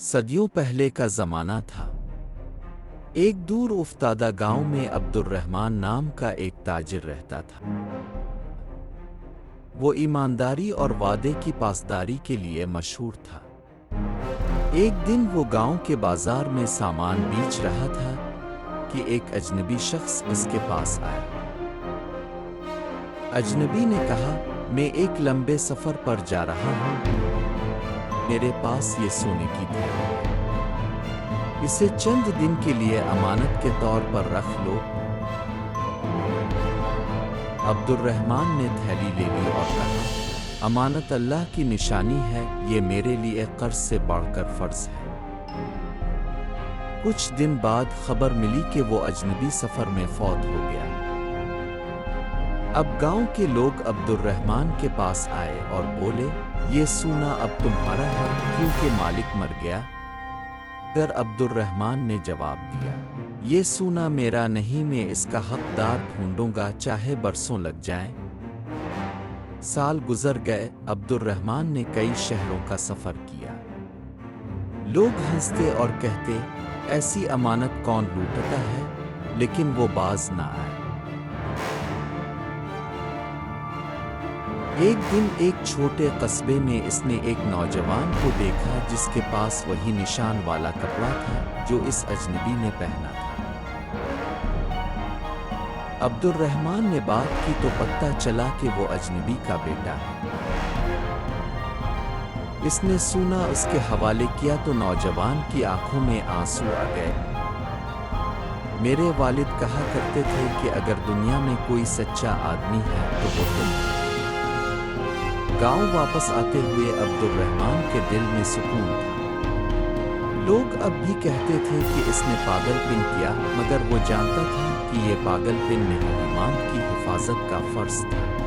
صدیوں پہلے کا زمانہ تھا۔ ایک دور افتادہ گاؤں میں عبد الرحمن نام کا ایک تاجر رہتا تھا۔ وہ ایمانداری اور وعدے کی پاسداری کے لیے مشہور تھا۔ ایک دن وہ گاؤں کے بازار میں سامان بیچ رہا تھا کہ ایک اجنبی شخص اس کے پاس آیا۔ اجنبی نے کہا، میں ایک لمبے سفر پر جا رہا ہوں، میرے پاس یہ سونے کی تھیلی ہے، اسے چند دن کے لیے امانت کے طور پر رکھ لو۔ عبد الرحمن نے تھیلی لے لی اور کہا، امانت اللہ کی نشانی ہے، یہ میرے لیے قرض سے بڑھ کر فرض ہے۔ کچھ دن بعد خبر ملی کہ وہ اجنبی سفر میں فوت ہو گیا۔ اب گاؤں کے لوگ عبد الرحمن کے پاس آئے اور بولے، یہ سونا اب تمہارا ہے کیونکہ مالک مر گیا۔ در عبد الرحمن نے جواب دیا، یہ سونا میرا نہیں، میں اس کا حقدار ڈھونڈوں گا چاہے برسوں لگ جائیں۔ سال گزر گئے، عبد الرحمن نے کئی شہروں کا سفر کیا۔ لوگ ہنستے اور کہتے، ایسی امانت کون لوٹتا ہے، لیکن وہ باز نہ آئے۔ ایک دن ایک چھوٹے قصبے میں اس نے ایک نوجوان کو دیکھا جس کے پاس وہی نشان والا کپڑا تھا جو اس اجنبی نے پہنا تھا۔ عبد الرحمن نے بات کی تو پتہ چلا کہ وہ اجنبی کا بیٹا ہے۔ اس نے سونا اس کے حوالے کیا تو نوجوان کی آنکھوں میں آنسو آ گئے۔ میرے والد کہا کرتے تھے کہ اگر دنیا میں کوئی سچا آدمی ہے تو وہ تم ہو۔ گاؤں واپس آتے ہوئے عبد الرحمن کے دل میں سکون تھا۔ لوگ اب بھی کہتے تھے کہ اس نے پاگل پن کیا، مگر وہ جانتا تھا کہ یہ پاگل پن نہیں، ایمان کی حفاظت کا فرض تھا۔